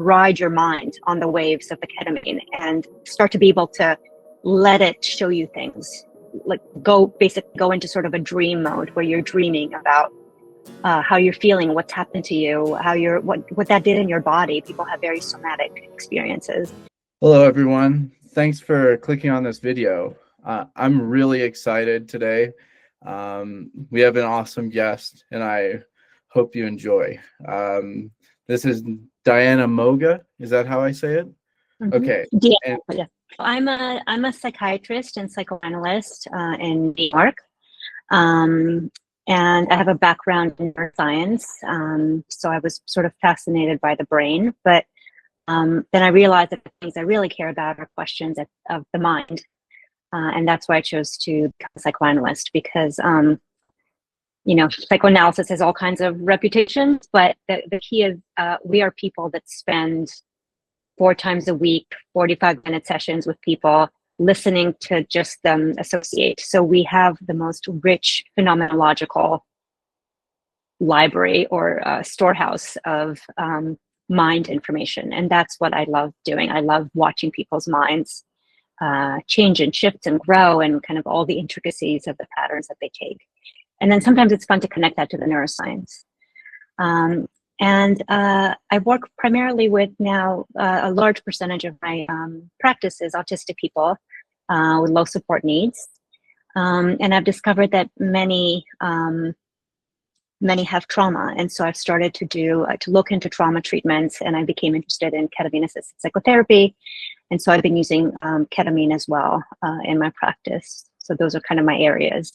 ride your mind on the waves of the ketamine and start to be able to let it show you things, like go into sort of a dream mode where you're dreaming about how you're feeling, what's happened to you, what that did in your body. People have very somatic experiences. Hello, everyone. Thanks for clicking on this video. I'm really excited today. We have an awesome guest, and I hope you enjoy. This is Diana Moga. Is that how I say it? Mm-hmm. Okay. Yeah. I'm a psychiatrist and psychoanalyst in New York. And I have a background in neuroscience. So I was sort of fascinated by the brain, but then I realized that the things I really care about are questions of the mind. And that's why I chose to become a psychoanalyst, because, psychoanalysis has all kinds of reputations, but the key is we are people that spend 4 times a week, 45-minute sessions with people, listening to just them associate. So we have the most rich phenomenological library or storehouse of mind information. And that's what I love doing. I love watching people's minds change and shift and grow, and kind of all the intricacies of the patterns that they take. And then sometimes it's fun to connect that to the neuroscience. And I work primarily with now a large percentage of my practice is autistic people with low support needs. And I've discovered that many have trauma. And so I've started to look into trauma treatments, and I became interested in ketamine-assisted psychotherapy. And so I've been using ketamine as well in my practice. So those are kind of my areas: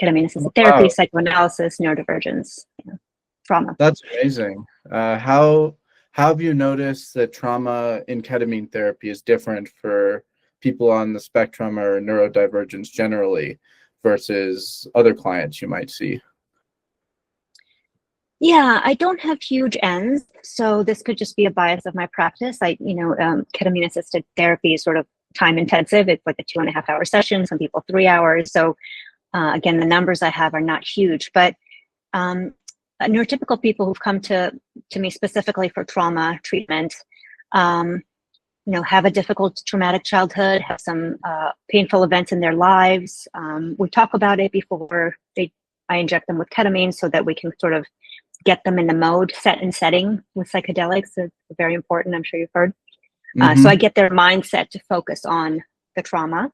ketamine-assisted therapy, psychoanalysis, neurodivergence, trauma. That's amazing. How have you noticed that trauma in ketamine therapy is different for people on the spectrum or neurodivergence generally versus other clients you might see? Yeah, I don't have huge ends, so this could just be a bias of my practice. Ketamine-assisted therapy is sort of time intensive. It's like a 2.5-hour session, some people 3 hours. So again, the numbers I have are not huge, but neurotypical people who've come to me specifically for trauma treatment, have a difficult traumatic childhood, have some painful events in their lives. We talk about it before I inject them with ketamine so that we can sort of get them in the mode, setting with psychedelics. It's very important. I'm sure you've heard. So I get their mindset to focus on the trauma,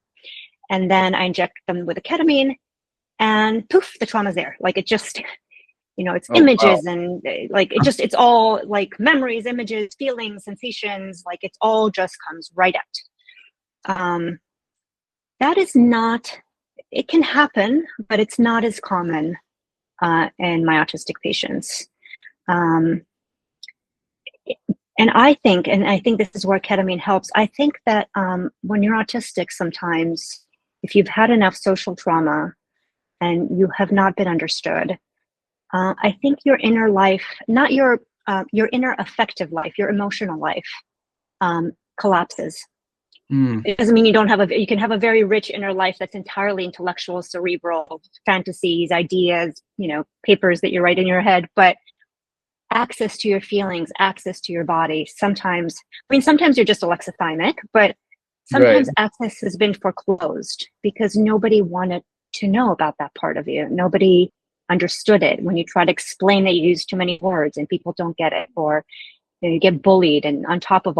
and then I inject them with a ketamine, and poof, the trauma's there. Like it just, it's images. Wow. And like it's all like memories, images, feelings, sensations. Like it's all just comes right out. That is not. It can happen, but it's not as common in my autistic patients. And I think this is where ketamine helps. I think that when you're autistic, sometimes if you've had enough social trauma and you have not been understood, I think your inner life, not your inner affective life, your emotional life collapses. It doesn't mean you can have a very rich inner life that's entirely intellectual, cerebral, fantasies, ideas, papers that you write in your head, but access to your feelings, access to your body. Sometimes you're just alexithymic, but sometimes access has been foreclosed because nobody wanted to know about that part of you. Nobody understood it. When you try to explain that you use too many words and people don't get it, or you get bullied, and on top of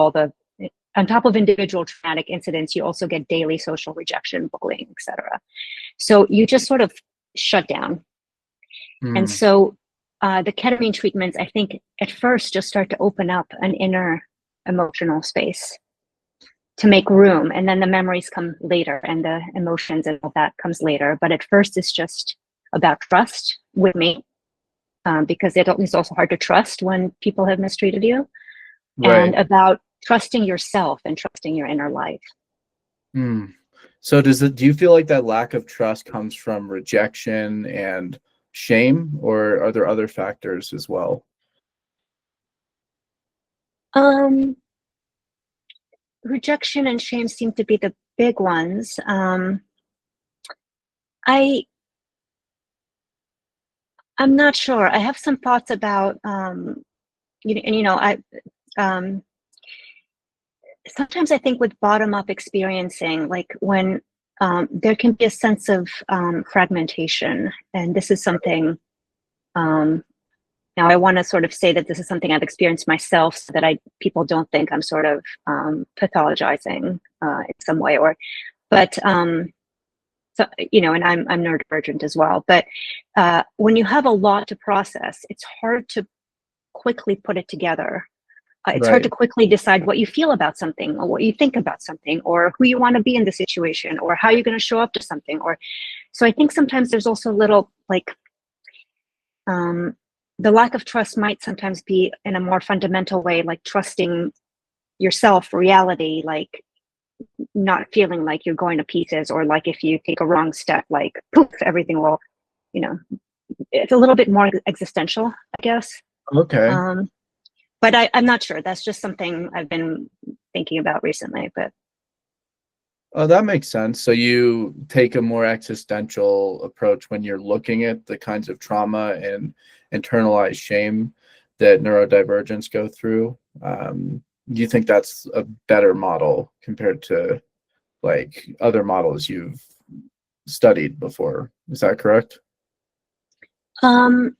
individual traumatic incidents, you also get daily social rejection, bullying, etc. So you just sort of shut down. And so the ketamine treatments, I think, at first just start to open up an inner emotional space to make room. And then the memories come later, and the emotions and all that comes later. But at first, it's just about trust with me, because it's also hard to trust when people have mistreated you, and about trusting yourself and trusting your inner life. So do you feel like that lack of trust comes from rejection and shame, or are there other factors as well? Rejection and shame seem to be the big ones. I'm not sure. I have some thoughts about, sometimes I think with bottom-up experiencing, like when there can be a sense of fragmentation, and this is something, now I want to sort of say that this is something I've experienced myself so that people don't think I'm sort of pathologizing in some way, but so, you know, and I'm neurodivergent as well, but when you have a lot to process, it's hard to quickly put it together. It's hard to quickly decide what you feel about something, or what you think about something, or who you want to be in the situation, or how you're going to show up to something. Or so I think sometimes there's also a little like the lack of trust might sometimes be in a more fundamental way, like trusting yourself, reality, like not feeling like you're going to pieces, or like if you take a wrong step, like poof, everything will, you know, it's a little bit more existential, I guess. Okay. But I'm not sure. That's just something I've been thinking about recently. But Oh, that makes sense. So you take a more existential approach when you're looking at the kinds of trauma and internalized shame that neurodivergents go through. Do you think that's a better model compared to like other models you've studied before? Is that correct? um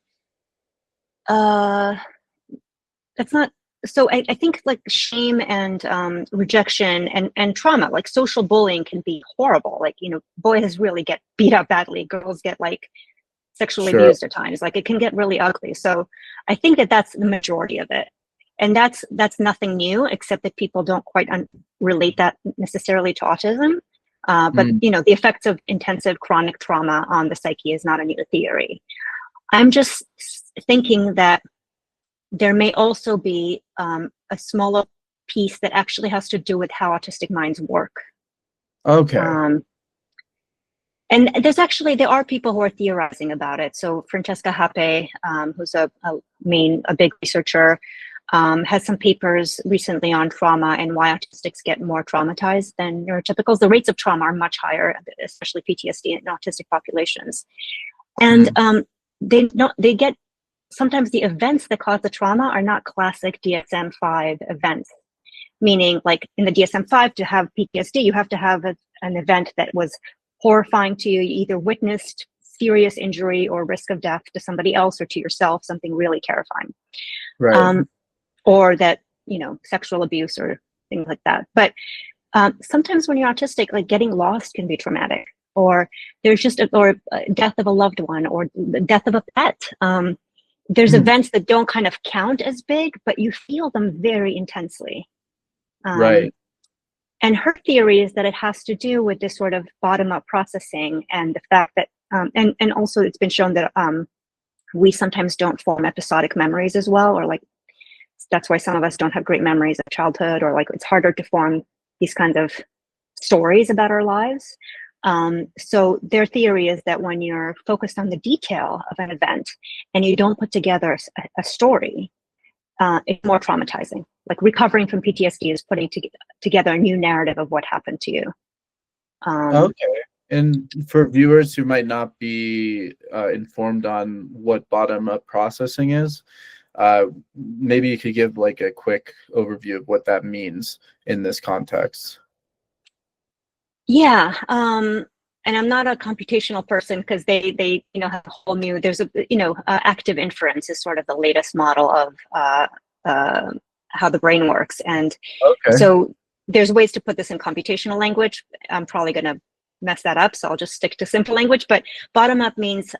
that's not, so I think like shame and rejection and trauma, like social bullying can be horrible. Like, you know, boys really get beat up badly, girls get like sexually Sure. abused at times, like it can get really ugly. So I think that that's the majority of it, and that's nothing new, except that people don't quite relate that necessarily to autism. But you know, the effects of intensive chronic trauma on the psyche is not a new theory. I'm just thinking that there may also be a smaller piece that actually has to do with how autistic minds work. Okay. And there are people who are theorizing about it. So Francesca Happe, who's a big researcher, has some papers recently on trauma and why autistics get more traumatized than neurotypicals. The rates of trauma are much higher, especially PTSD in autistic populations. And they get, sometimes the events that cause the trauma are not classic DSM-5 events, meaning like in the DSM-5, to have PTSD, you have to have an event that was horrifying to you. You either witnessed serious injury or risk of death to somebody else or to yourself, something really terrifying. Right. Or that, you know, sexual abuse or things like that. But sometimes when you're autistic, like getting lost can be traumatic, or there's just a death of a loved one, or the death of a pet. There's events that don't kind of count as big, but you feel them very intensely. Right. And her theory is that it has to do with this sort of bottom-up processing, and the fact that, and also it's been shown that we sometimes don't form episodic memories as well, or like, that's why some of us don't have great memories of childhood, or like it's harder to form these kinds of stories about our lives. So their theory is that when you're focused on the detail of an event and you don't put together a story, it's more traumatizing. Like recovering from PTSD is putting together a new narrative of what happened to you. Okay. And for viewers who might not be informed on what bottom-up processing is, maybe you could give like a quick overview of what that means in this context. Yeah. And I'm not a computational person, because they you know have a whole new, there's a, you know, active inference is sort of the latest model of how the brain works. And so there's ways to put this in computational language. I'm probably going to mess that up, so I'll just stick to simple language. But bottom up means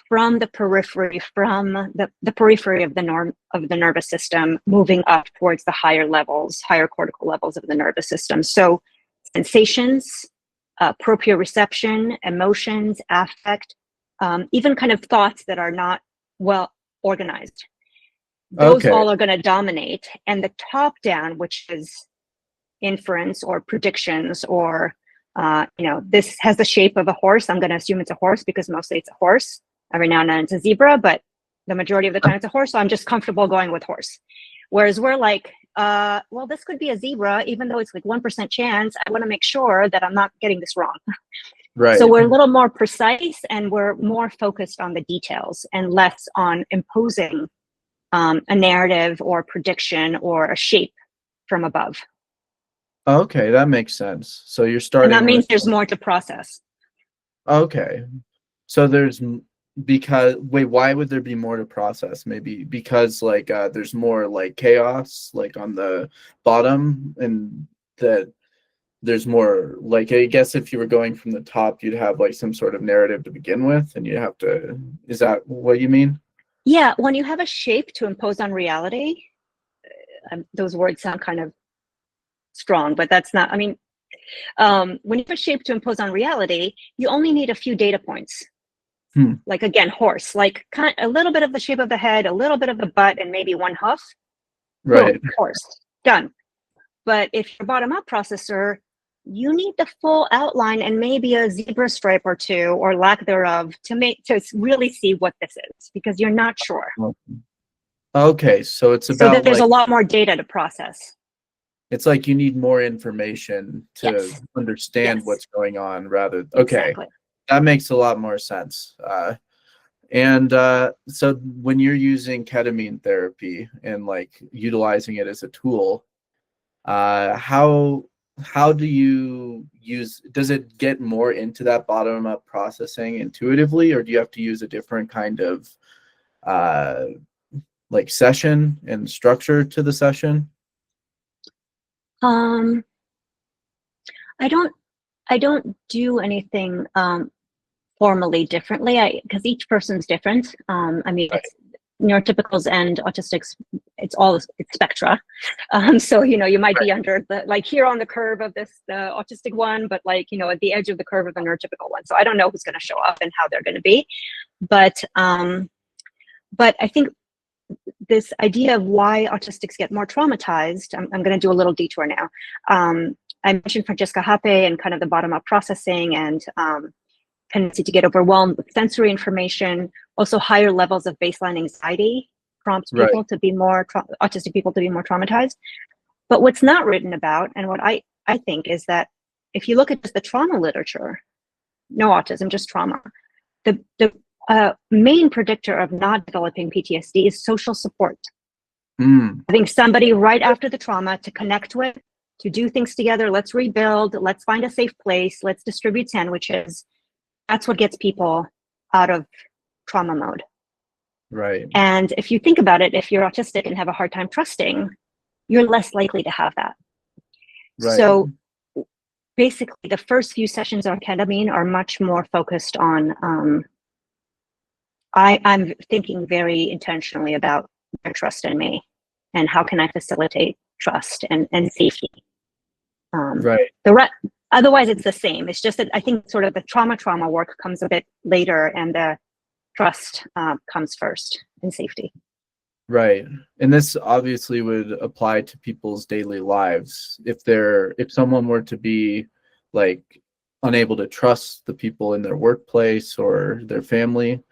from the periphery, from the periphery of the nervous system, moving up towards the higher cortical levels of the nervous system. So sensations, proprioception, emotions, affect, even kind of thoughts that are not well organized. Those all are going to dominate. And the top down, which is inference or predictions, or you know, this has the shape of a horse. I'm going to assume it's a horse because mostly it's a horse. Every now and then it's a zebra, but the majority of the time it's a horse. So I'm just comfortable going with horse. Whereas we're like, well, this could be a zebra, even though it's like 1% chance. I want to make sure that I'm not getting this wrong. Right. So we're a little more precise, and we're more focused on the details and less on imposing a narrative or prediction or a shape from above. Okay, that makes sense. So you're And starting that means with, there's more to process. okay. So because, wait, why would there be more to process? Maybe because like there's more like chaos like on the bottom, and that there's more like, I guess if you were going from the top, you'd have like some sort of narrative to begin with, and you have to, is that what you mean? Yeah, when you have a shape to impose on reality, those words sound kind of strong, but that's not, I mean, when you have a shape to impose on reality, you only need a few data points. Like again, horse, like kind of a little bit of the shape of the head, a little bit of the butt, and maybe one hoof. Right. Boom, horse, done. But if you're a bottom-up processor, you need the full outline and maybe a zebra stripe or two, or lack thereof, to really see what this is, because you're not sure. Okay, so it's So that about there's like, a lot more data to process. it's like you need more information to Yes. understand Yes. what's going on rather. Okay, Exactly. that makes a lot more sense. So when you're using ketamine therapy and like utilizing it as a tool, how do you use, does it get more into that bottom up processing intuitively, or do you have to use a different kind of like session and structure to the session? I don't do anything formally differently, because each person's different. I mean, Right. it's neurotypicals and autistics, it's spectra. So, you might be under the, like here on the curve of the autistic one, but like, at the edge of the curve of the neurotypical one. So I don't know who's going to show up and how they're going to be. But I think this idea of why autistics get more traumatized, I'm going to do a little detour now. I mentioned Francesca Happe and kind of the bottom-up processing and tendency to get overwhelmed with sensory information. Also, higher levels of baseline anxiety prompts people to be more autistic people to be more traumatized. But what's not written about, and what I think, is that if you look at just the trauma literature, no autism, just trauma, the main predictor of not developing PTSD is social support. Having somebody right after the trauma to connect with, to do things together. Let's rebuild. Let's find a safe place. Let's distribute sandwiches. That's what gets people out of trauma mode. Right. And if you think about it, if you're autistic and have a hard time trusting, you're less likely to have that. Right. So basically, the first few sessions on ketamine are much more focused on, I'm thinking very intentionally about their trust in me and how can I facilitate trust and safety. Right. Otherwise, it's the same. It's just that I think sort of the trauma work comes a bit later, and the trust comes first, and safety. Right. And this obviously would apply to people's daily lives. If someone were to be like unable to trust the people in their workplace or their family,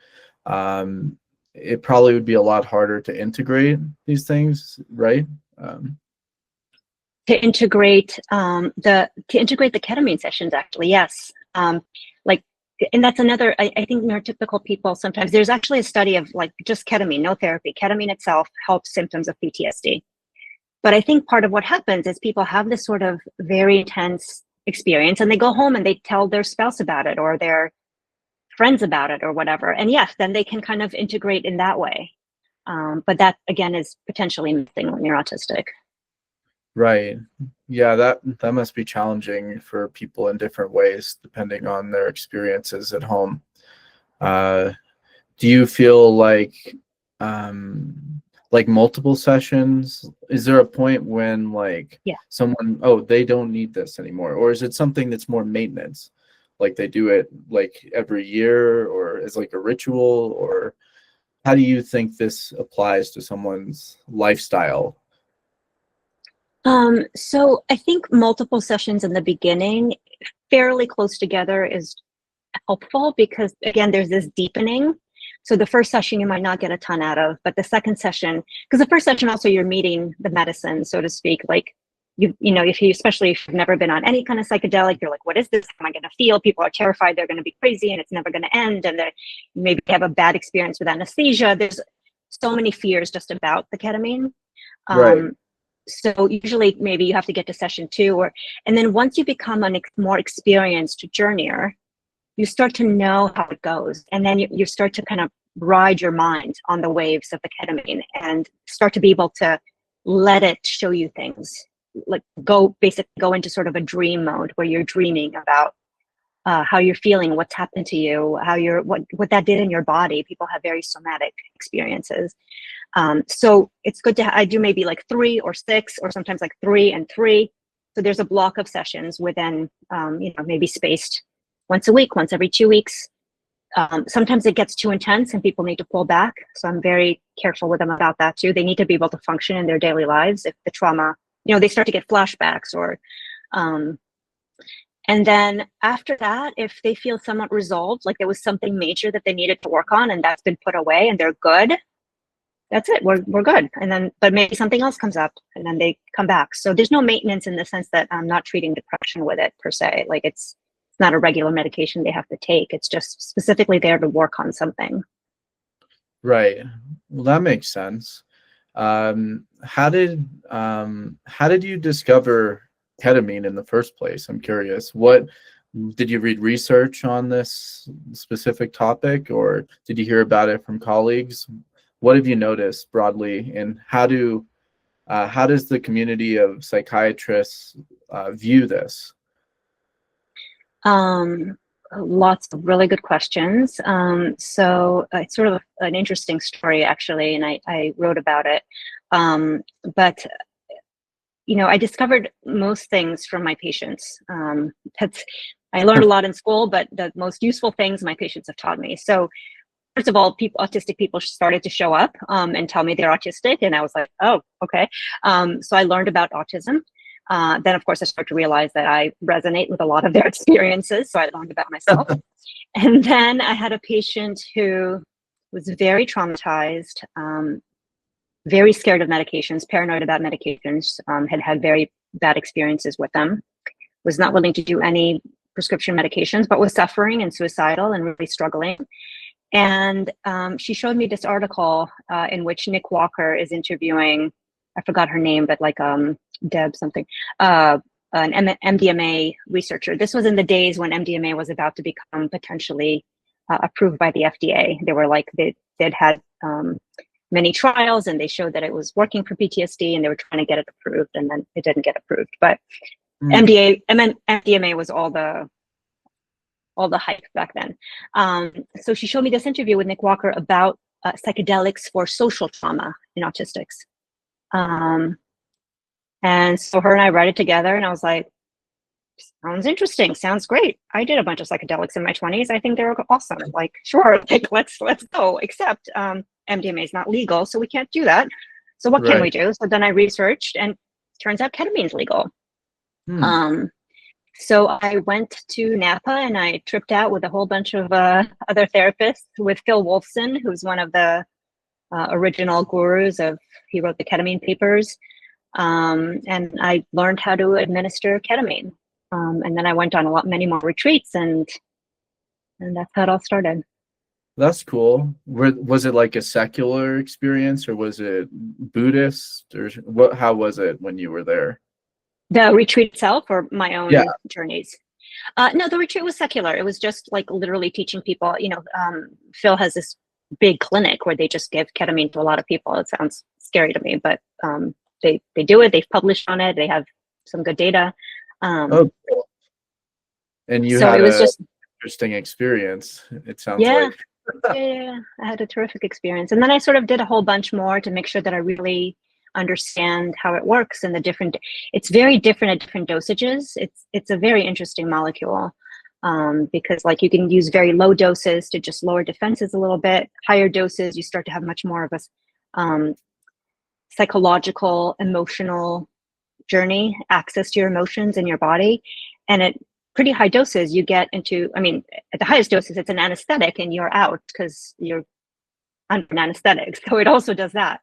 it probably would be a lot harder to integrate these things, right? To integrate the ketamine sessions, actually, yes. And that's another, I think neurotypical people sometimes, there's actually a study of like just ketamine, no therapy. Ketamine itself helps symptoms of PTSD. But I think part of what happens is people have this sort of very intense experience and they go home and they tell their spouse about it or their friends about it or whatever. And yes, then they can kind of integrate in that way. But that, again, is potentially missing when you're autistic. Right. Yeah, that must be challenging for people in different ways, depending on their experiences at home. Do you feel like multiple sessions? Is there a point when someone, oh, they don't need this anymore? Or is it something that's more maintenance? Like they do it like every year or as like a ritual? Or how do you think this applies to someone's lifestyle? So I think multiple sessions in the beginning, fairly close together, is helpful because, again, there's this deepening. So the first session you might not get a ton out of, but the second session, because the first session also you're meeting the medicine, so to speak. Like especially if you've never been on any kind of psychedelic, you're like, what is this? How am I going to feel? People are terrified they're going to be crazy and it's never going to end, and they maybe have a bad experience with anesthesia. so many fears just about the ketamine. Right. So usually maybe you have to get to session 2, and then once you become a more experienced journeyer, you start to know how it goes. And then you start to kind of ride your mind on the waves of the ketamine and start to be able to let it show you things, like basically go into sort of a dream mode where you're dreaming about how you're feeling, what's happened to you, what that did in your body. People have very somatic experiences. So it's good to I do maybe like 3 or 6, or sometimes like 3 and 3. So there's a block of sessions within, maybe spaced once a week, once every 2 weeks. Sometimes it gets too intense and people need to pull back. So I'm very careful with them about that too. They need to be able to function in their daily lives. If the trauma, they start to get flashbacks and then after that, if they feel somewhat resolved, like there was something major that they needed to work on and that's been put away and they're good, that's it, we're good. And then, but maybe something else comes up and then they come back. So there's no maintenance in the sense that I'm not treating depression with it per se. Like it's not a regular medication they have to take. It's just specifically there to work on something. Right. Well, that makes sense. How did you discover ketamine in the first place? I'm curious. What did you read research on this specific topic, or did you hear about it from colleagues? What have you noticed broadly, and how does the community of psychiatrists view this? Lots of really good questions. So it's sort of an interesting story, actually, and I wrote about it. But I discovered most things from my patients. I learned a lot in school, but the most useful things my patients have taught me. So first of all, autistic people started to show up and tell me they're autistic, and I was like, oh, okay. So I learned about autism. Then, of course, I started to realize that I resonate with a lot of their experiences, so I learned about myself. And then I had a patient who was very traumatized, very scared of medications, paranoid about medications, had very bad experiences with them, was not willing to do any prescription medications, but was suffering and suicidal and really struggling. And she showed me this article in which Nick Walker is interviewing, I forgot her name, but like Deb something, an MDMA researcher. This was in the days when MDMA was about to become potentially approved by the FDA. They were like, they'd had many trials and they showed that it was working for PTSD and they were trying to get it approved, and then it didn't get approved. But MDMA was all the hype back then. So she showed me this interview with Nick Walker about psychedelics for social trauma in autistics. And so her and I read it together, and I was like, sounds interesting, sounds great. I did a bunch of psychedelics in my 20s. I think they're awesome. Like, sure, like let's go. Except MDMA is not legal, so we can't do that. So what can we do? So then I researched, and turns out ketamine's legal. So I went to Napa and I tripped out with a whole bunch of other therapists, with Phil Wolfson, who's one of the original gurus he wrote the ketamine papers. And I learned how to administer ketamine. And then I went on many more retreats, and that's how it all started. That's cool. Was it like a secular experience, or was it Buddhist, or what? How was it when you were there? The retreat itself, or my own journeys? No, the retreat was secular. It was just like literally teaching people. Phil has this big clinic where they just give ketamine to a lot of people. It sounds scary to me, but they do it. They've published on it. They have some good data. Cool. And you had an interesting experience, it sounds like. Yeah, I had a terrific experience. And then I sort of did a whole bunch more to make sure that I really understand how it works, and it's very different at different dosages. It's a very interesting molecule, because like you can use very low doses to just lower defenses a little bit. Higher doses, you start to have much more of a psychological, emotional journey, access to your emotions in your body. And at pretty high doses, you get into, at the highest doses, it's an anesthetic and you're out because you're under an anesthetic. So it also does that.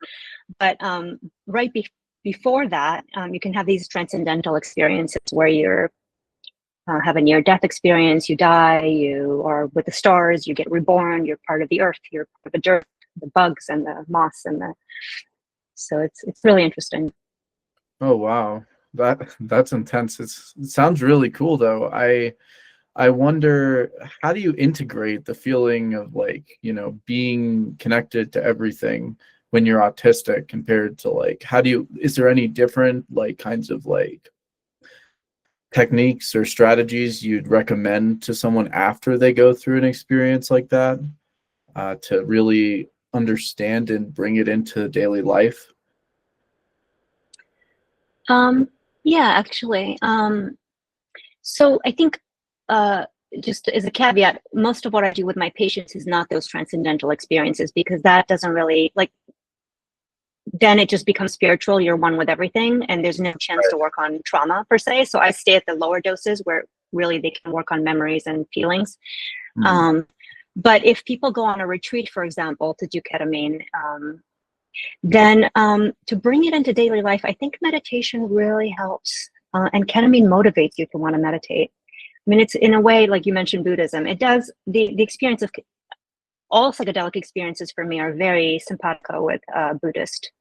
But before that, you can have these transcendental experiences where you're have a near-death experience, you die, you are with the stars, you get reborn, you're part of the earth, you're part of the dirt, bugs and the moss and the, so it's really interesting. Oh wow, that's intense. It sounds really cool though. I wonder, how do you integrate the feeling of like, you know, being connected to everything when you're autistic compared to like, is there any different like kinds of like techniques or strategies you'd recommend to someone after they go through an experience like that, to really understand and bring it into daily life? Yeah, actually. So I think, just as a caveat, most of what I do with my patients is not those transcendental experiences, because that doesn't really, like, then it just becomes spiritual. You're one with everything, and there's no chance to work on trauma per se. So I stay at the lower doses where really they can work on memories and feelings. Mm. But if people go on a retreat, for example, to do ketamine, then to bring it into daily life, I think meditation really helps. And ketamine motivates you to want to meditate. I mean, it's in a way, like you mentioned, Buddhism. It does, the experience of all psychedelic experiences for me are very simpatico with Buddhist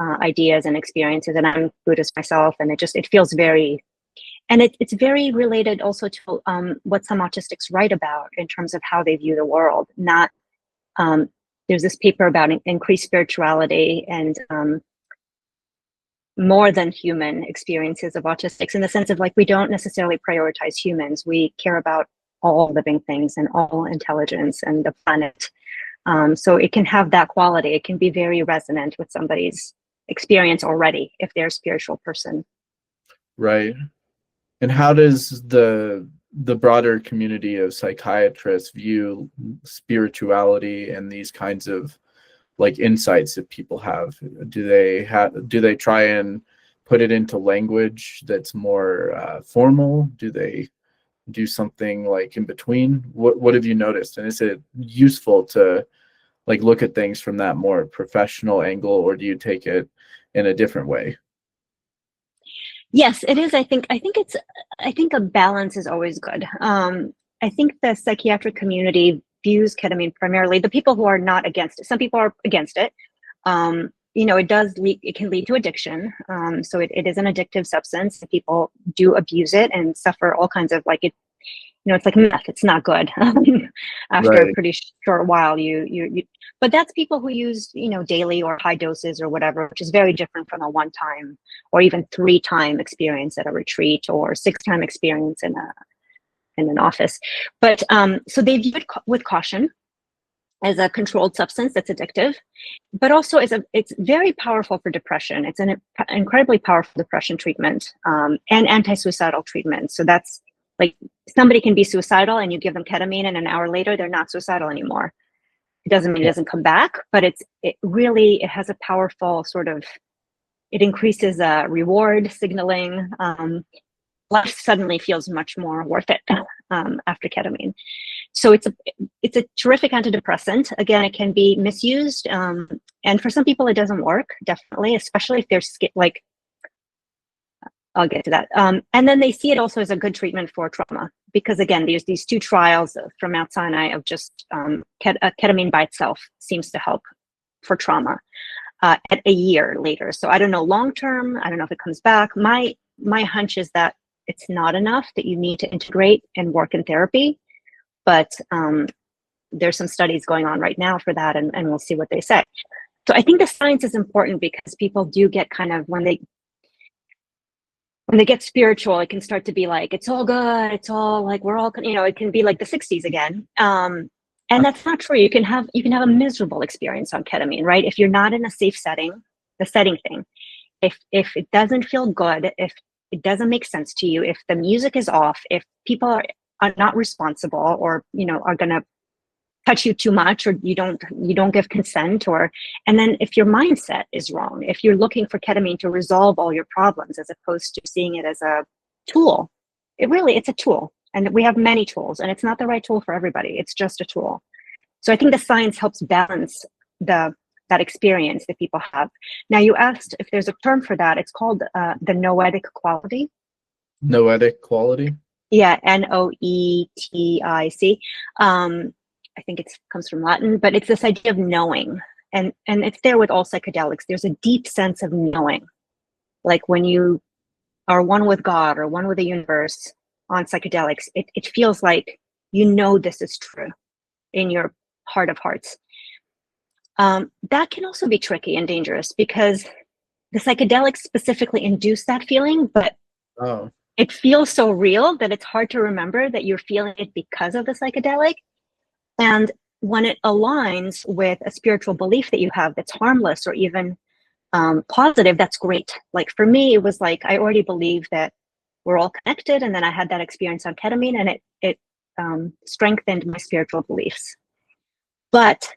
ideas and experiences. And I'm Buddhist myself, and it feels very, and it's very related also to what some autistics write about in terms of how they view the world. Not there's this paper about increased spirituality and more than human experiences of autistics, in the sense of like, we don't necessarily prioritize humans. We care about all living things and all intelligence and the planet. So it can have that quality. It can be very resonant with somebody's experience already if they're a spiritual person. Right. And how does the broader community of psychiatrists view spirituality and these kinds of like insights that people have? Do they try and put it into language that's more formal? Do they do something like in between? What have you noticed? And is it useful to like look at things from that more professional angle, or do you take it in a different way? Yes, it is. I think a balance is always good. I think the psychiatric community views ketamine primarily, the people who are not against it. Some people are against it. It can lead to addiction. So it is an addictive substance. People do abuse it and suffer all kinds of, like, it's like meth. It's not good. After a Right. pretty short while, but that's people who use, daily or high doses or whatever, which is very different from a one-time or even 3-time experience at a retreat or 6-time experience in an office. But so they view it with caution as a controlled substance that's addictive, but also it's very powerful for depression. It's an incredibly powerful depression treatment, and anti-suicidal treatment. So that's like, somebody can be suicidal and you give them ketamine and an hour later they're not suicidal anymore. It doesn't mean it doesn't come back, but it has a powerful sort of, it increases reward signaling. Life suddenly feels much more worth it after ketamine. So it's a terrific antidepressant. Again, it can be misused, and for some people it doesn't work, definitely, especially if they're like, I'll get to that. And then they see it also as a good treatment for trauma, because again, there's these 2 trials from Mount Sinai of just ketamine by itself seems to help for trauma at a year later. So I don't know long term. I don't know if it comes back. My hunch is that it's not enough, that you need to integrate and work in therapy. But there's some studies going on right now for that, and we'll see what they say. So I think the science is important, because people do get kind of, when they get spiritual, it can start to be like, it's all good, it's all like, we're all, it can be like the 60s again. And that's not true. You can have a miserable experience on ketamine, right? If you're not in a safe setting, the setting thing, if it doesn't feel good, if it doesn't make sense to you, if the music is off, if people are not responsible, or are going to touch you too much, or you don't give consent, and then if your mindset is wrong, if you're looking for ketamine to resolve all your problems as opposed to seeing it as a tool, it's a tool, and we have many tools, and it's not the right tool for everybody. It's just a tool. So I think the science helps balance that experience that people have. Now, you asked if there's a term for that. It's called the noetic quality. Noetic quality? Yeah, Noetic. I think it comes from Latin, but it's this idea of knowing. And it's there with all psychedelics. There's a deep sense of knowing. Like when you are one with God or one with the universe on psychedelics, it feels like you know this is true in your heart of hearts. That can also be tricky and dangerous because the psychedelics specifically induce that feeling, but it feels so real that it's hard to remember that you're feeling it because of the psychedelic. And when it aligns with a spiritual belief that you have that's harmless or even positive, that's great. Like for me, it was like I already believed that we're all connected, and then I had that experience on ketamine, and it strengthened my spiritual beliefs. But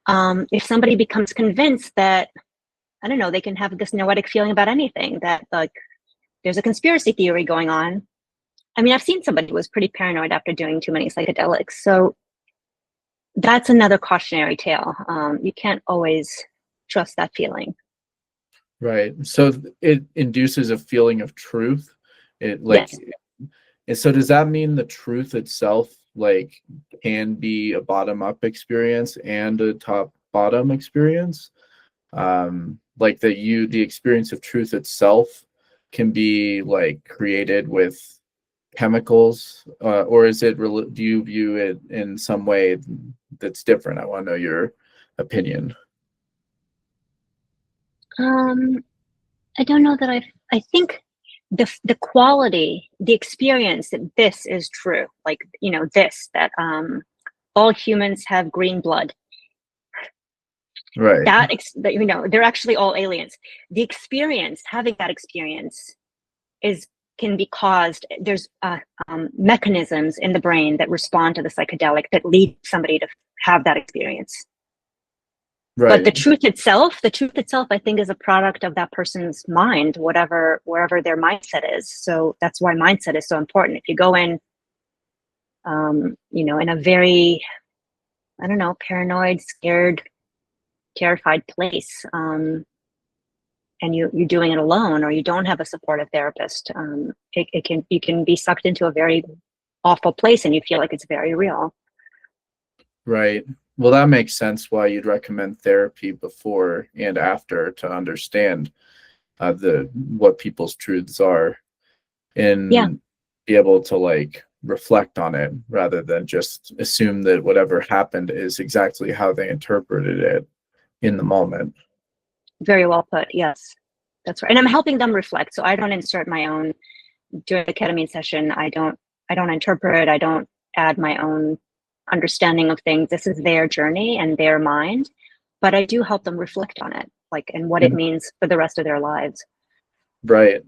if somebody becomes convinced that, I don't know, they can have this noetic feeling about anything, that like there's a conspiracy theory going on. I mean, I've seen somebody who was pretty paranoid after doing too many psychedelics. So that's another cautionary tale. You can't always trust that feeling. Right. So it induces a feeling of truth. It like, yes. And so does that mean the truth itself like can be a bottom-up experience and a top-bottom experience? Like the experience of truth itself can be like created with chemicals, or is it do you view it in some way that's different? I want to know your opinion. I don't know that I think the quality, the experience that this is true, like, you know, this, that all humans have green blood. Right. That, you know, they're actually all aliens. The experience, having that experience can be caused, there's mechanisms in the brain that respond to the psychedelic that lead somebody to have that experience. Right. But the truth itself, I think, is a product of that person's mind, wherever their mindset is. So that's why mindset is so important. If you go in, you know, in a very, I don't know, paranoid, scared, terrified place, and you're doing it alone, or you don't have a supportive therapist, you can be sucked into a very awful place, and you feel like it's very real. Right. Well, that makes sense why you'd recommend therapy before and after to understand what people's truths are, and be able to like reflect on it rather than just assume that whatever happened is exactly how they interpreted it in the moment. Very well put. Yes, that's right. And I'm helping them reflect. So I don't insert my own during the ketamine session. I don't interpret. I don't add my own understanding of things. This is their journey and their mind, but I do help them reflect on it, like, and what it means for the rest of their lives. Right.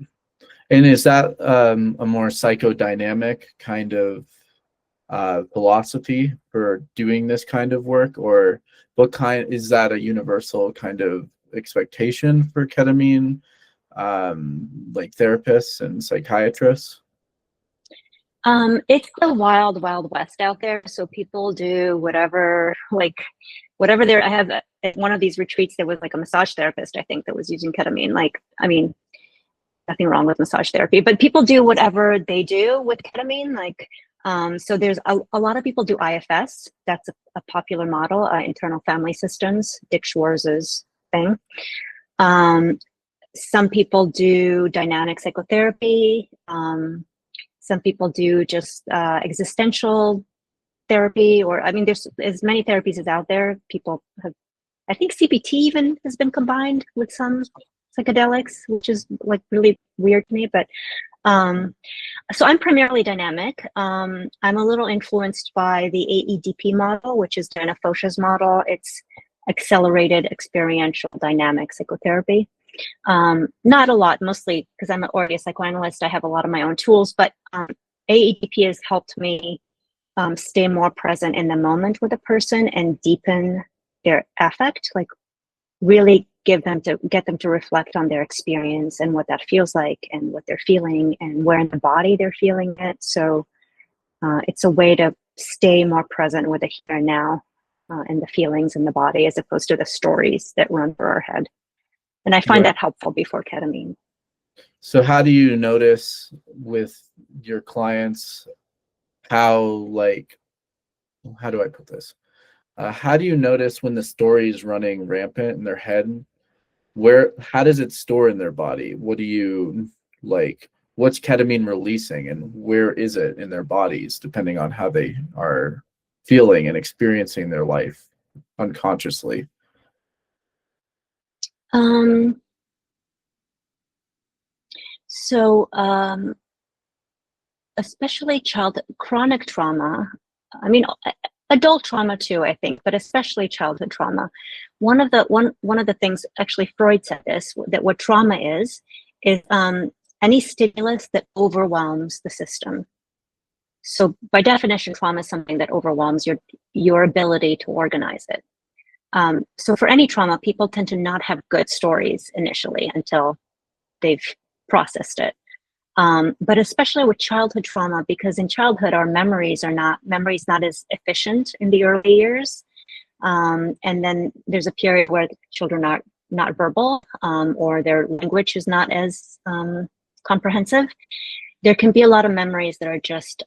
And is that a more psychodynamic kind of philosophy for doing this kind of work, or what kind, is that a universal kind of expectation for ketamine, like therapists and psychiatrists? It's the wild, wild west out there. So people do whatever, I have at one of these retreats, there was like a massage therapist, I think, that was using ketamine. Like, I mean, nothing wrong with massage therapy, but people do whatever they do with ketamine. Like, so there's a lot of people do IFS. That's a popular model, internal family systems, Dick Schwartz's thing. Some people do dynamic psychotherapy. Some people do just existential therapy, or, I mean, there's as many therapies as out there. People have, I think CBT even has been combined with some psychedelics, which is like really weird to me. But so I'm primarily dynamic. I'm a little influenced by the AEDP model, which is Dana Fosha's model. It's accelerated experiential dynamic psychotherapy. Not a lot, mostly because I'm already a psychoanalyst. I have a lot of my own tools, but AEDP has helped me stay more present in the moment with a person and deepen their affect, like really get them to reflect on their experience and what that feels like and what they're feeling and where in the body they're feeling it. So it's a way to stay more present with the here and now and the feelings in the body, as opposed to the stories that run through our head. And I find that helpful before ketamine. So how do you notice with your clients how do I put this? How do you notice when the story is running rampant in their head? How does it store in their body? What do you like? What's ketamine releasing, and where is it in their bodies, depending on how they are feeling and experiencing their life unconsciously? Um, so, especially chronic trauma, I mean, adult trauma too, I think, but especially childhood trauma. One of the things, actually Freud said this, that what trauma is any stimulus that overwhelms the system. So by definition, trauma is something that overwhelms your ability to organize it. So for any trauma, people tend to not have good stories initially until they've processed it. But especially with childhood trauma, because in childhood, our memories not as efficient in the early years. And then there's a period where the children are not verbal, or their language is not as comprehensive. There can be a lot of memories that are just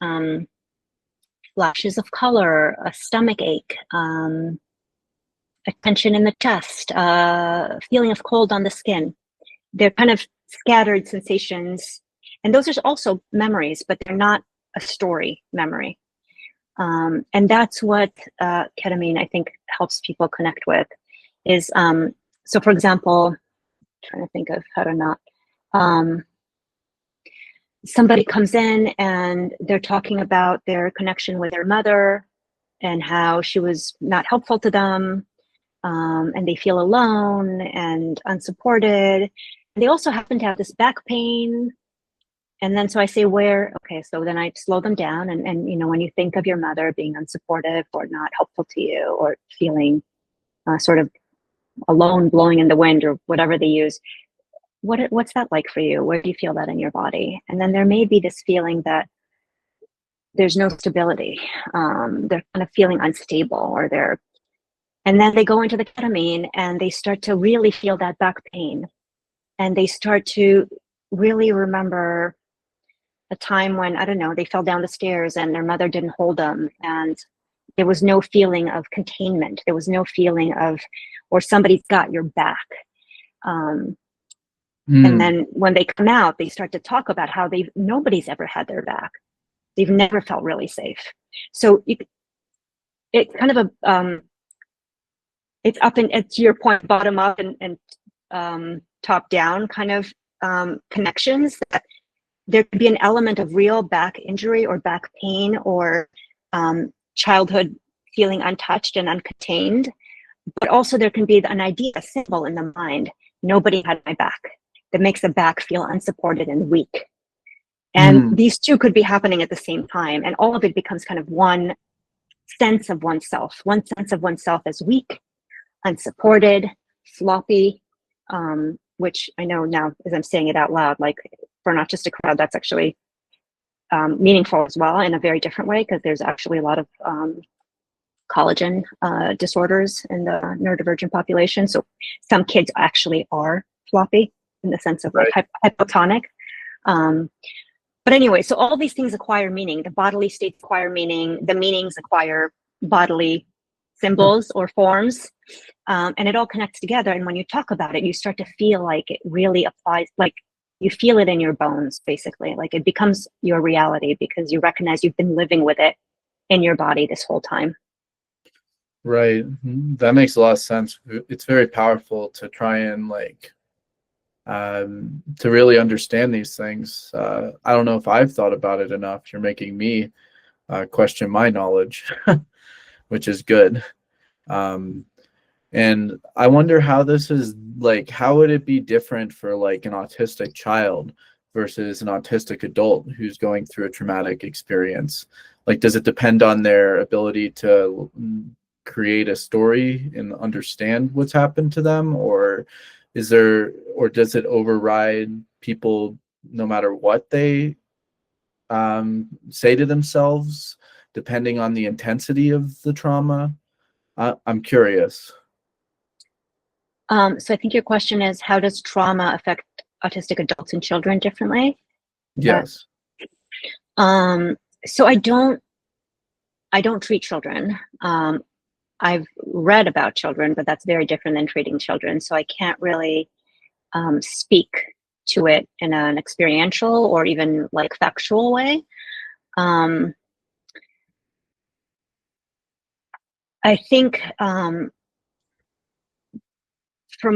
flashes of color, a stomach ache, a tension in the chest, feeling of cold on the skin. They're kind of scattered sensations. And those are also memories, but they're not a story memory. And that's what ketamine, I think, helps people connect with is, so for example, I'm trying to think of how to not, somebody comes in and they're talking about their connection with their mother and how she was not helpful to them, and they feel alone and unsupported. And they also happen to have this back pain. And then so I say, okay, so then I slow them down. And you know, when you think of your mother being unsupportive or not helpful to you, or feeling sort of alone, blowing in the wind, or whatever they use, what's that like for you? Where do you feel that in your body? And then there may be this feeling that there's no stability. They're kind of feeling unstable, and then they go into the ketamine and they start to really feel that back pain. And they start to really remember a time when, I don't know, they fell down the stairs and their mother didn't hold them. And there was no feeling of containment. There was no feeling of, or somebody's got your back. And then when they come out, they start to talk about how nobody's ever had their back. They've never felt really safe. So it's kind of it's up and it's your point, bottom up and top down kind of connections. That there could be an element of real back injury or back pain, or childhood feeling untouched and uncontained. But also there can be an idea, a symbol in the mind, nobody had my back, that makes the back feel unsupported and weak. And these two could be happening at the same time. And all of it becomes kind of one sense of oneself as weak, unsupported, floppy, which I know now as I'm saying it out loud, like for an autistic crowd, that's actually meaningful as well in a very different way, because there's actually a lot of collagen disorders in the neurodivergent population. So some kids actually are floppy in the sense of like hypotonic. But anyway, so all these things acquire meaning. The bodily states acquire meaning. The meanings acquire bodily symbols or forms. And it all connects together. And when you talk about it, you start to feel like it really applies, like you feel it in your bones, basically. Like it becomes your reality because you recognize you've been living with it in your body this whole time. Right. That makes a lot of sense. It's very powerful to try and to really understand these things. I don't know if I've thought about it enough. You're making me question my knowledge, which is good. And I wonder how this is how would it be different for like an autistic child versus an autistic adult who's going through a traumatic experience? Like, does it depend on their ability to create a story and understand what's happened to them, or does it override people no matter what they say to themselves, depending on the intensity of the trauma? I'm curious. So I think your question is, how does trauma affect autistic adults and children differently? Yes. So I don't treat children. I've read about children, but that's very different than treating children. So I can't really speak to it in an experiential or even like factual way. I think from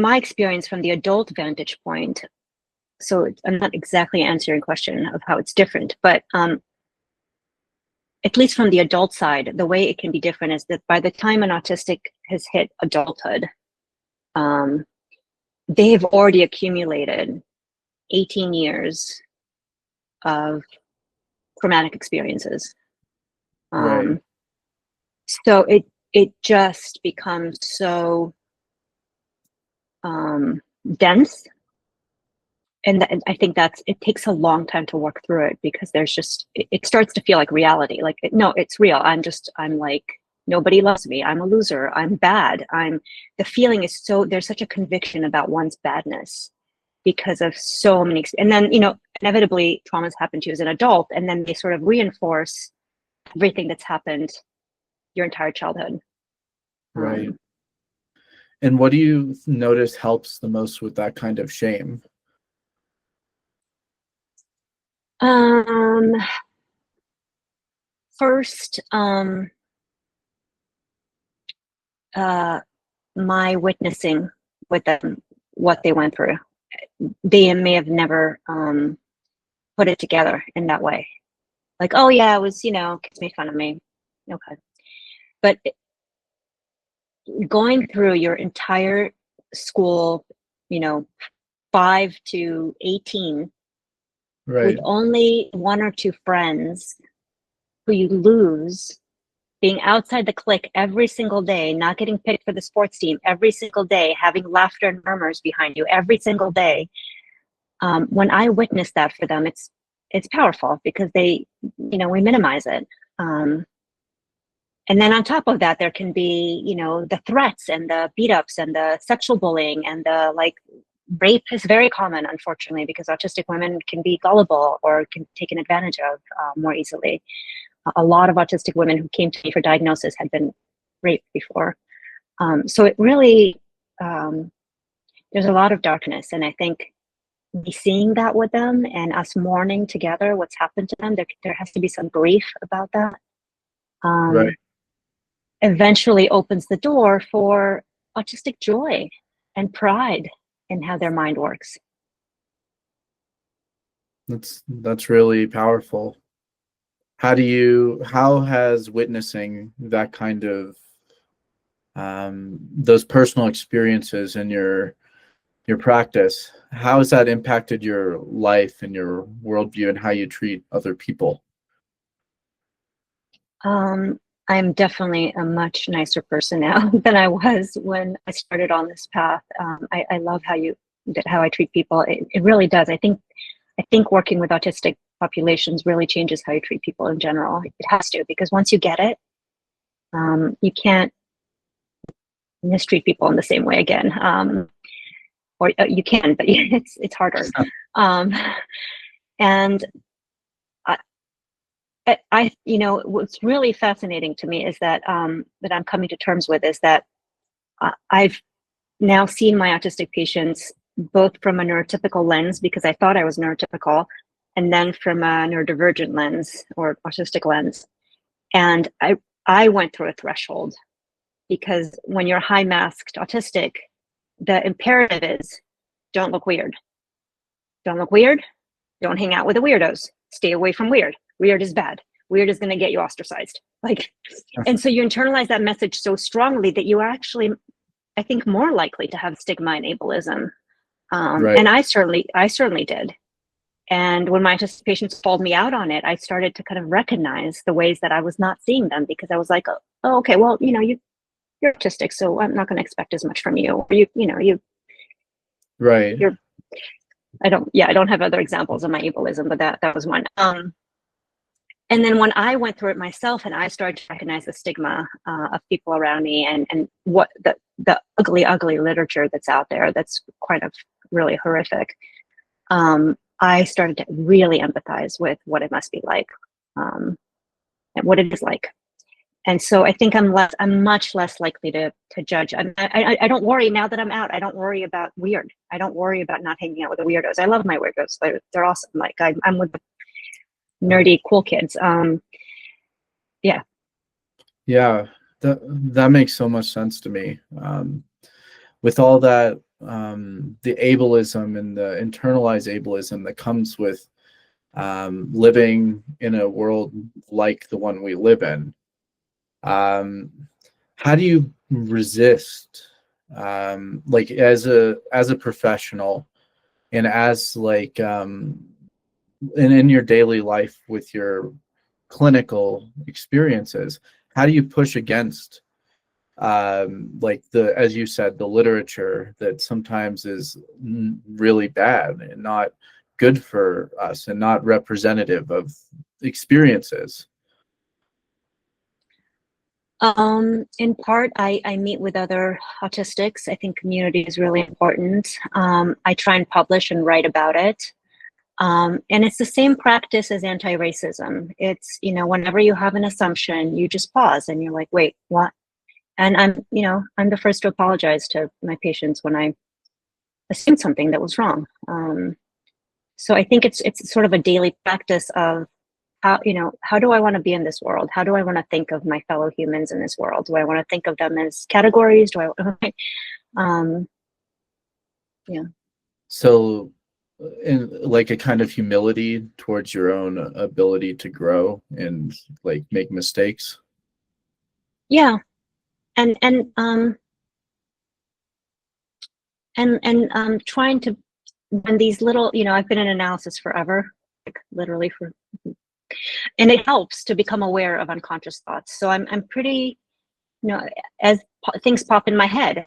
my experience from the adult vantage point, so I'm not exactly answering your question of how it's different, but at least from the adult side, the way it can be different is that by the time an autistic has hit adulthood, they've already accumulated 18 years of traumatic experiences. Right. So it just becomes so dense. And I think it takes a long time to work through it, because there's just, it starts to feel like reality. Like, no, it's real. I'm like, nobody loves me. I'm a loser. I'm bad. The feeling is there's such a conviction about one's badness because of so many, and then, inevitably traumas happen to you as an adult, and then they sort of reinforce everything that's happened your entire childhood. Right. And what do you notice helps the most with that kind of shame? First, my witnessing with them what they went through. They may have never put it together in that way. Like, oh yeah, it was, kids made fun of me. Okay. But going through your entire school, 5 to 18, Right. with only 1 or 2 friends who you lose, being outside the clique every single day, not getting picked for the sports team every single day, having laughter and murmurs behind you every single day. When I witness that for them, it's powerful, because we minimize it. And then on top of that, there can be, the threats and the beat ups and the sexual bullying and the rape is very common, unfortunately, because autistic women can be gullible or can be taken advantage of more easily. A lot of autistic women who came to me for diagnosis had been raped before. So it really, there's a lot of darkness. And I think me seeing that with them and us mourning together what's happened to them, there has to be some grief about that. Right. Eventually opens the door for autistic joy and pride in how their mind works. That's really powerful. How has witnessing that kind of those personal experiences in your practice, how has that impacted your life and your worldview and how you treat other people? I'm definitely a much nicer person now than I was when I started on this path. I love how I treat people. It really does. I think working with autistic populations really changes how you treat people in general. It has to, because once you get it, you can't mistreat people in the same way again. Or you can, but it's harder. And what's really fascinating to me is that that I'm coming to terms with is that I've now seen my autistic patients both from a neurotypical lens, because I thought I was neurotypical, and then from a neurodivergent lens or autistic lens. And I went through a threshold, because when you're high masked autistic, the imperative is don't look weird. Don't look weird. Don't hang out with the weirdos. Stay away from weird. Weird is bad. Weird is going to get you ostracized. And so you internalize that message so strongly that you are actually, I think, more likely to have stigma and ableism. Right. And I certainly did. And when my autistic patients called me out on it, I started to kind of recognize the ways that I was not seeing them, because I was like, oh, okay, well, you're autistic, so I'm not going to expect as much from you. Right. I don't have other examples of my ableism, but that was one. And then when I went through it myself and I started to recognize the stigma of people around me and what the ugly literature that's out there, that's kind of really horrific, I started to really empathize with what it must be like, and what it is like. And so I think I'm much less likely to judge. I don't worry now that I'm out. I don't worry about weird. I don't worry about not hanging out with the weirdos. I love my weirdos. They're awesome. Like I'm with the nerdy cool kids. Yeah. Yeah, that makes so much sense to me. With all that, the ableism and the internalized ableism that comes with living in a world like the one we live in. How do you resist, like as a professional, and as like and in your daily life with your clinical experiences, how do you push against like as you said, the literature that sometimes is really bad and not good for us and not representative of experiences? In part, I meet with other autistics. I think community is really important. I try and publish and write about it. And it's the same practice as anti-racism. It's, whenever you have an assumption, you just pause and you're like, wait, what? And I'm the first to apologize to my patients when I assumed something that was wrong. So I think it's sort of a daily practice of how do I want to be in this world? How do I want to think of my fellow humans in this world? Do I want to think of them as categories? Yeah. So in like a kind of humility towards your own ability to grow and like make mistakes. Yeah. And trying to, when these little, I've been in analysis forever, like literally and it helps to become aware of unconscious thoughts. So I'm pretty, as things pop in my head,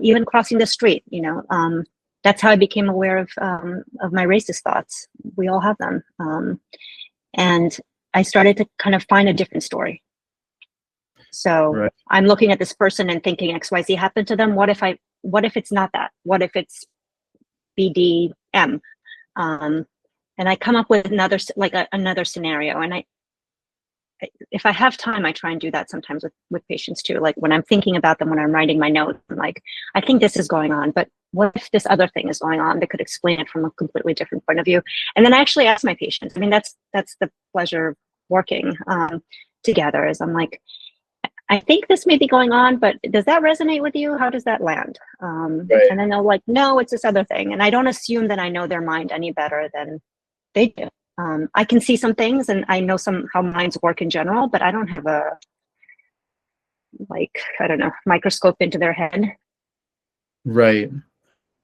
even crossing the street, that's how I became aware of my racist thoughts. We all have them. And I started to kind of find a different story. So right. I'm looking at this person and thinking XYZ happened to them. What if it's not that? What if it's BDM? And I come up with another scenario. And if I have time, I try and do that sometimes with patients too. Like when I'm thinking about them, when I'm writing my notes, I'm like, I think this is going on, but what if this other thing is going on that could explain it from a completely different point of view? And then I actually ask my patients. I mean, that's the pleasure of working together, is I'm like, I think this may be going on, but does that resonate with you? How does that land? Right. And then they'll like, no, it's this other thing. And I don't assume that I know their mind any better than they do. I can see some things and I know how minds work in general, but I don't have a, microscope into their head. Right.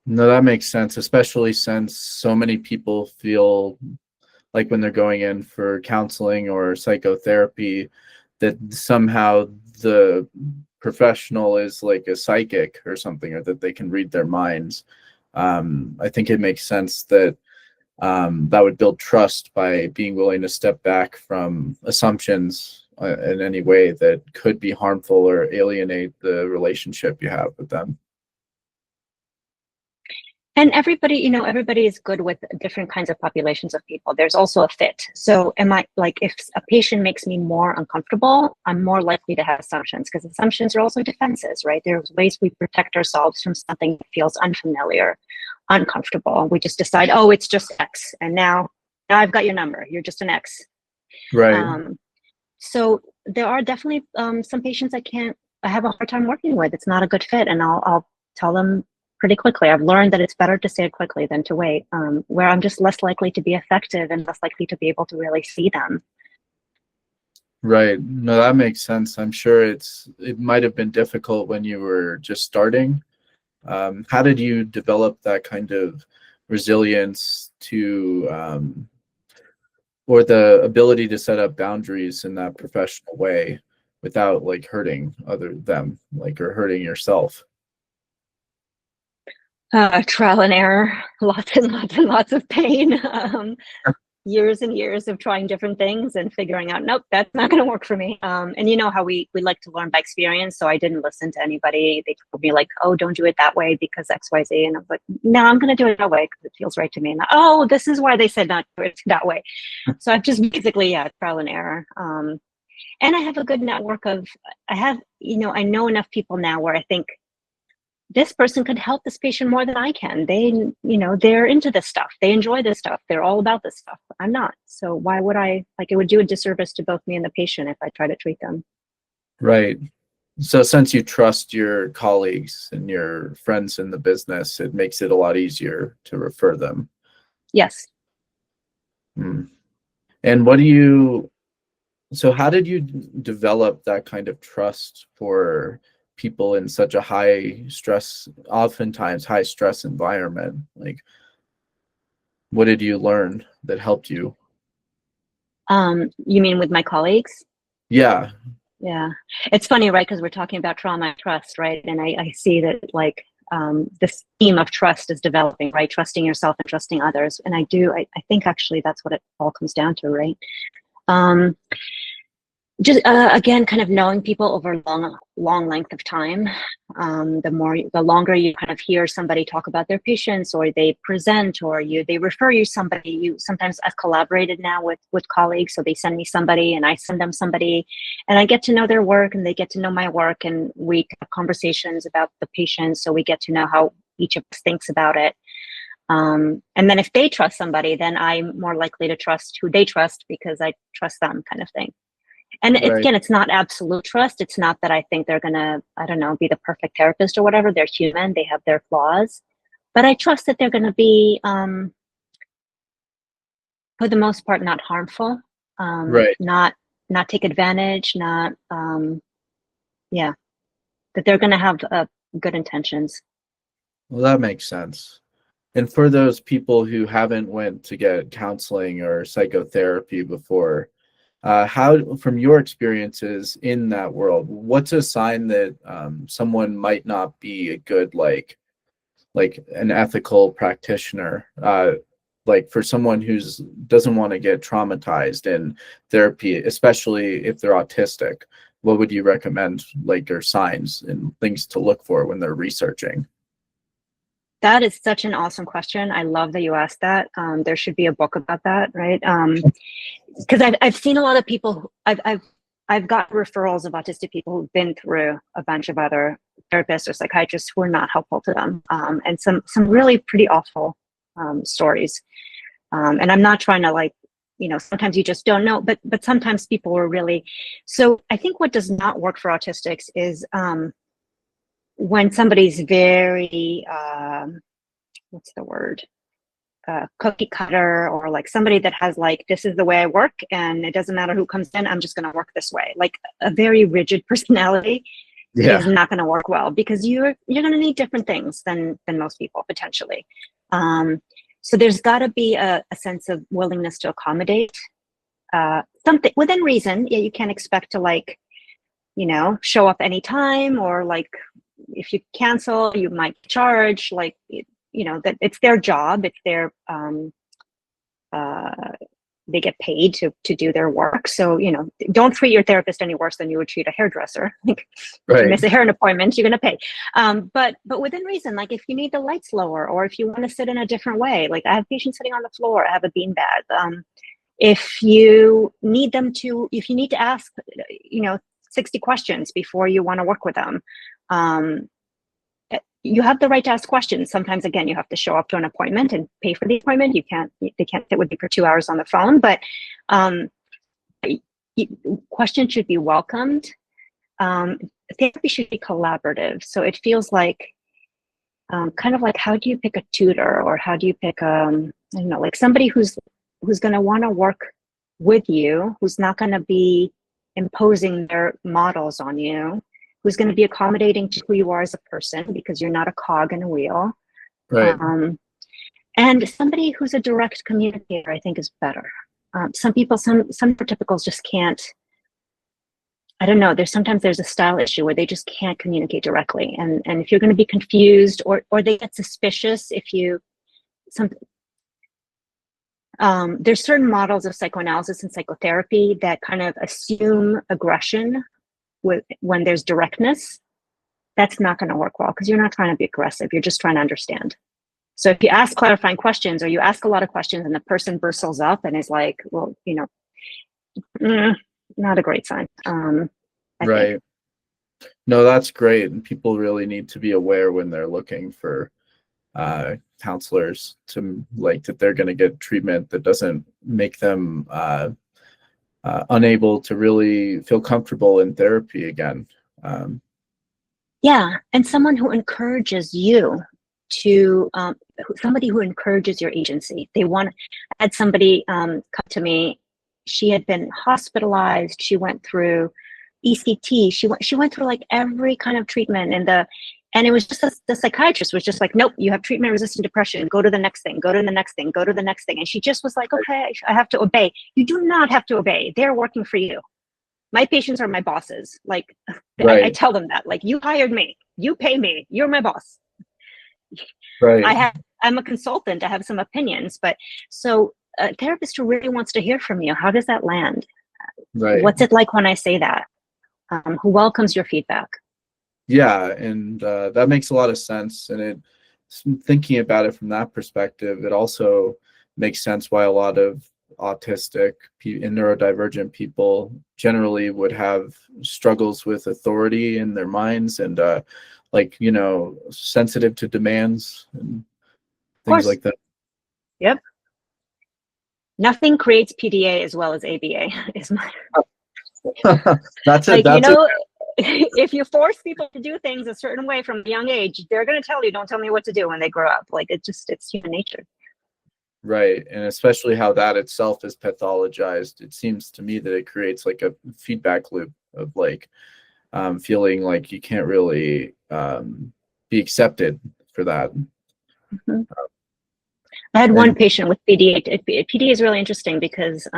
No, that makes sense, especially since so many people feel like when they're going in for counseling or psychotherapy that somehow the professional is like a psychic or something, or that they can read their minds. I think it makes sense that that would build trust by being willing to step back from assumptions in any way that could be harmful or alienate the relationship you have with them. And everybody is good with different kinds of populations of people. There's also a fit. So if a patient makes me more uncomfortable, I'm more likely to have assumptions, because assumptions are also defenses, right? There's ways we protect ourselves from something that feels unfamiliar, uncomfortable. We just decide, oh, it's just X. And now I've got your number. You're just an X. Right. So there are definitely some patients I have a hard time working with. It's not a good fit. And I'll tell them pretty quickly. I've learned that it's better to say it quickly than to wait, where I'm just less likely to be effective and less likely to be able to really see them. Right. No, that makes sense. I'm sure it might have been difficult when you were just starting. How did you develop that kind of resilience to, or the ability to set up boundaries in that professional way without like hurting them, or hurting yourself? Trial and error, lots and lots and lots of pain, years and years of trying different things and figuring out, nope, that's not going to work for me. And you know how we like to learn by experience. So I didn't listen to anybody. They told me like, oh, don't do it that way because X, Y, Z. And I was like, no, I'm going to do it that way because it feels right to me. And oh, this is why they said not to do it that way. So I've just basically, trial and error. And I have a good network of, I know enough people now where I think this person could help this patient more than I can. They're into this stuff. They enjoy this stuff. They're all about this stuff. I'm not. So why would it would do a disservice to both me and the patient if I try to treat them. Right. So since you trust your colleagues and your friends in the business, it makes it a lot easier to refer them. Yes. And so how did you develop that kind of trust for people in such a oftentimes high stress environment? Like, what did you learn that helped you? You mean with my colleagues? Yeah. Yeah. It's funny, right? Because we're talking about trauma and trust, right? And I see that this theme of trust is developing, right? Trusting yourself and trusting others. And I think actually that's what it all comes down to, right? Just again, kind of knowing people over a long length of time. The longer you kind of hear somebody talk about their patients, or they present, or they refer you somebody. Sometimes I've collaborated now with colleagues, so they send me somebody and I send them somebody, and I get to know their work and they get to know my work, and we have conversations about the patient, so we get to know how each of us thinks about it. And then if they trust somebody, then I'm more likely to trust who they trust because I trust them, kind of thing. And again, it's not absolute trust. It's not that I think they're going to, I don't know, be the perfect therapist or whatever. They're human. They have their flaws. But I trust that they're going to be, for the most part, not harmful, not take advantage, that they're going to have good intentions. Well, that makes sense. And for those people who haven't went to get counseling or psychotherapy before, how, from your experiences in that world, what's a sign that someone might not be a good, like an ethical practitioner? Like for someone who's doesn't want to get traumatized in therapy, especially if they're autistic, what would you recommend, like, or signs and things to look for when they're researching? That is such an awesome question. I love that you asked that. There should be a book about that, right? Because I've seen a lot of people. I've got referrals of autistic people who've been through a bunch of other therapists or psychiatrists who are not helpful to them, and some really pretty awful stories. And I'm not trying to sometimes you just don't know, but sometimes people are really. So I think what does not work for autistics is when somebody's very what's the word? Cookie cutter, or like somebody that has this is the way I work and it doesn't matter who comes in, I'm just going to work this way. Like a very rigid personality is not going to work well, because you're going to need different things than most people potentially. So there's got to be a sense of willingness to accommodate something within reason. Yeah, you can't expect to show up anytime, or if you cancel, you might charge, that it's their job, it's their they get paid to do their work. So don't treat your therapist any worse than you would treat a hairdresser. If you miss a hair appointment, you're going to pay, but within reason. Like if you need the lights lower, or if you want to sit in a different way, like I have patients sitting on the floor, I have a beanbag. If you need to ask 60 questions before you want to work with them, you have the right to ask questions. Sometimes, again, you have to show up to an appointment and pay for the appointment. They can't sit with you for 2 hours on the phone, but questions should be welcomed. Therapy should be collaborative. So it feels like kind of like, how do you pick a tutor, or how do you pick somebody who's going to want to work with you, who's not going to be imposing their models on you, who's going to be accommodating to who you are as a person, because you're not a cog in a wheel. Right. And somebody who's a direct communicator, I think, is better. Some people, some neurotypicals just can't. I don't know. There's a style issue where they just can't communicate directly, and if you're going to be confused, or they get suspicious if you there's certain models of psychoanalysis and psychotherapy that kind of assume aggression when there's directness. That's not going to work well, because you're not trying to be aggressive. You're just trying to understand. So if you ask clarifying questions, or you ask a lot of questions, and the person bristles up and is like, well, not a great sign. I Right. think. No, that's great. And people really need to be aware when they're looking for counselors to like that they're going to get treatment that doesn't make them unable to really feel comfortable in therapy again. Yeah, and someone who encourages you to, somebody who encourages your agency. I had somebody come to me. She had been hospitalized. She went through ECT. She went through like every kind of treatment, and it was just the psychiatrist was just like, nope, you have treatment-resistant depression. Go to the next thing. Go to the next thing. Go to the next thing. And she just was like, okay, I have to obey. You do not have to obey. They're working for you. My patients are my bosses. Like, Right. I tell them that, like, you hired me, you pay me, you're my boss. Right. I'm a consultant. I have some opinions, but so a therapist who really wants to hear from you, how does that land? Right. What's it like when I say that? Who welcomes your feedback? Yeah, and that makes a lot of sense. And thinking about it from that perspective, it also makes sense why a lot of autistic and neurodivergent people generally would have struggles with authority in their minds and like, you know, sensitive to demands and Of things course. like that. Yep. Nothing creates PDA as well as ABA. Is my That's it. like, That's it. if you force people to do things a certain way from a young age, they're going to tell you, don't tell me what to do when they grow up. Like, it's human nature. Right. And especially how that itself is pathologized. It seems to me that it creates like a feedback loop of like feeling like you can't really be accepted for that. Mm-hmm. I had one patient with PDA. PDA is really interesting because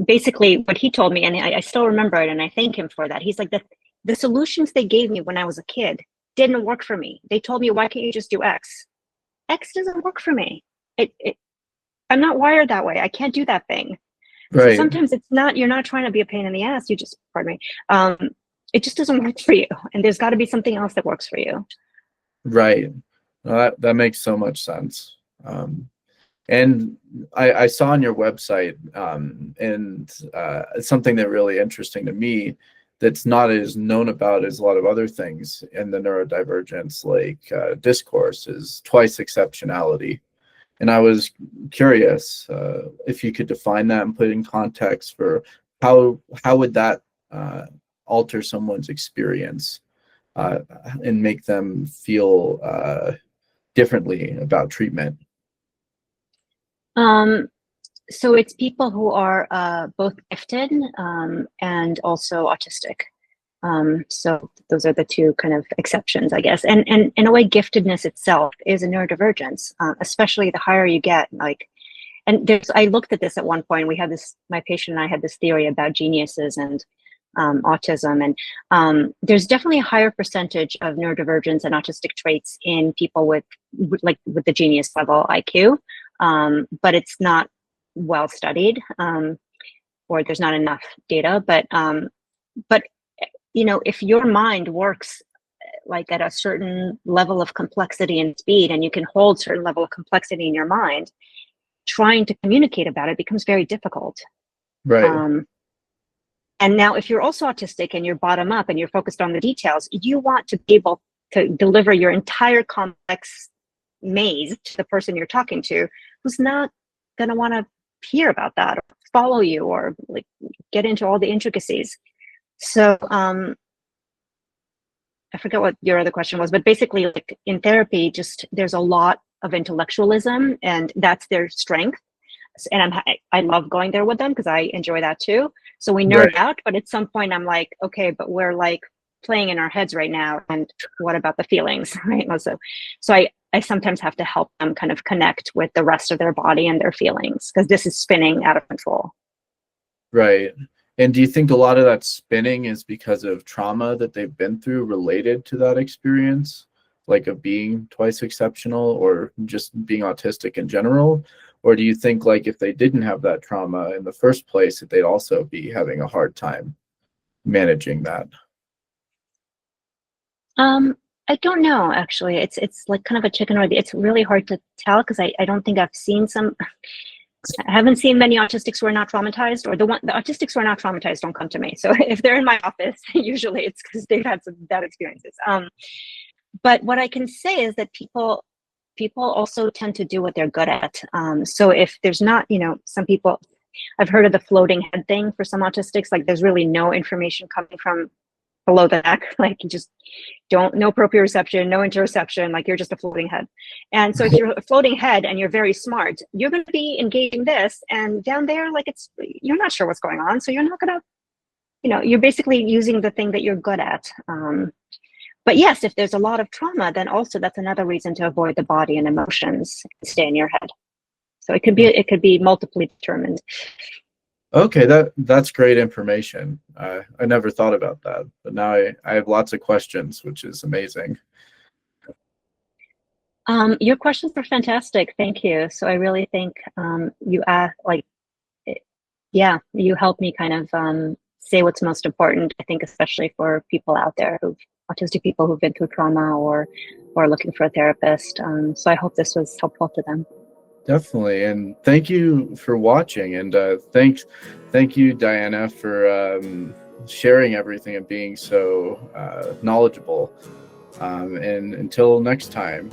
basically what he told me, and I still remember it, and I thank him for that. He's like, the solutions they gave me when I was a kid didn't work for me. They told me, why can't you just do X? X doesn't work for me. I'm not wired that way. I can't do that thing. So Right. sometimes you're not trying to be a pain in the ass. You just, pardon me. It just doesn't work for you. And there's got to be something else that works for you. Right. No, that makes so much sense. And I saw on your website, and something that really interesting to me that's not as known about as a lot of other things in the neurodivergence, like discourse, is twice exceptionality. And I was curious if you could define that and put in context for how would that alter someone's experience and make them feel differently about treatment. So it's people who are both gifted and also autistic. So those are the two kind of exceptions, I guess. And in a way, giftedness itself is a neurodivergence, especially the higher you get. Like, and I looked at this at one point. My patient and I had this theory about geniuses and autism, and there's definitely a higher percentage of neurodivergence and autistic traits in people with the genius level IQ, but it's not well studied, or there's not enough data. But if your mind works like at a certain level of complexity and speed, and you can hold certain level of complexity in your mind, trying to communicate about it becomes very difficult. Right. And now if you're also autistic and you're bottom up and you're focused on the details, you want to be able to deliver your entire complex maze to the person you're talking to, who's not going to want to hear about that or follow you or like get into all the intricacies. So I forget what your other question was, but basically, like in therapy, just there's a lot of intellectualism, and that's their strength. And I love going there with them because I enjoy that too. So we nerd out, but at some point I'm like, okay, but we're like playing in our heads right now, and what about the feelings, right? So I sometimes have to help them kind of connect with the rest of their body and their feelings, because this is spinning out of control. Right. And do you think a lot of that spinning is because of trauma that they've been through related to that experience, like of being twice exceptional or just being autistic in general? Or do you think like if they didn't have that trauma in the first place, that they'd also be having a hard time managing that? I don't know, actually. It's like kind of a chicken or the, it's really hard to tell because I don't think I've seen some. I haven't seen many autistics who are not traumatized, or the autistics who are not traumatized don't come to me. So if they're in my office, usually it's because they've had some bad experiences. But what I can say is that people also tend to do what they're good at. So if there's not, some people, I've heard of the floating head thing for some autistics, like there's really no information coming from below the neck, like you just no proprioception, no interoception, like you're just a floating head. And so if you're a floating head and you're very smart, you're going to be engaging this, and down there, like you're not sure what's going on. So you're not going to, you're basically using the thing that you're good at. But yes, if there's a lot of trauma, then also that's another reason to avoid the body and emotions and stay in your head. So it could be multiply determined. Okay, that's great information. I never thought about that, but now I have lots of questions, which is amazing. Your questions were fantastic. Thank you. So I really think you helped me kind of say what's most important. I think especially for people out there autistic people who've been through trauma or are looking for a therapist. So I hope this was helpful to them. Definitely, and thank you for watching, and thank you, Diana, for sharing everything and being so knowledgeable. And until next time.